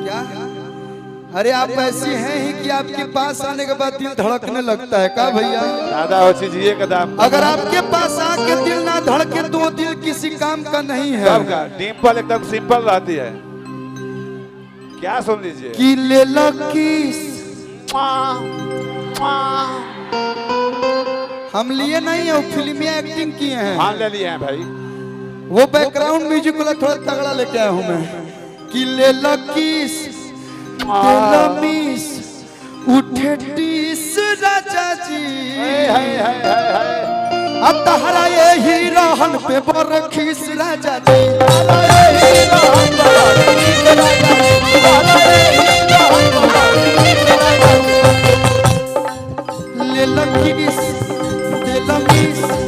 क्या? अरे आप ऐसी हैं ही कि आपके पास आने के बाद दिल धड़कने लगता है का भैया? दादा हो चीजिए कदम। अगर आपके पास आके दिल ना धड़के तो दिल किसी काम का नहीं है। सबका डिम्पल एकदम सिंपल रहती है। क्या सुन लीजिए कि ले लो किस हम लिए नहीं है, फिल्म में एक्टिंग किए हैं। हाँ ले लिए हैं भाई। वो बैकग्राउंड म्यूजिक वाला थोड़ा तगड़ा लेके आया हूँ मैं। कि ले लो किस मिस उठे टीस राजा जी अब तहरा यही रहन पे बरखीस राजा जी ले लो किस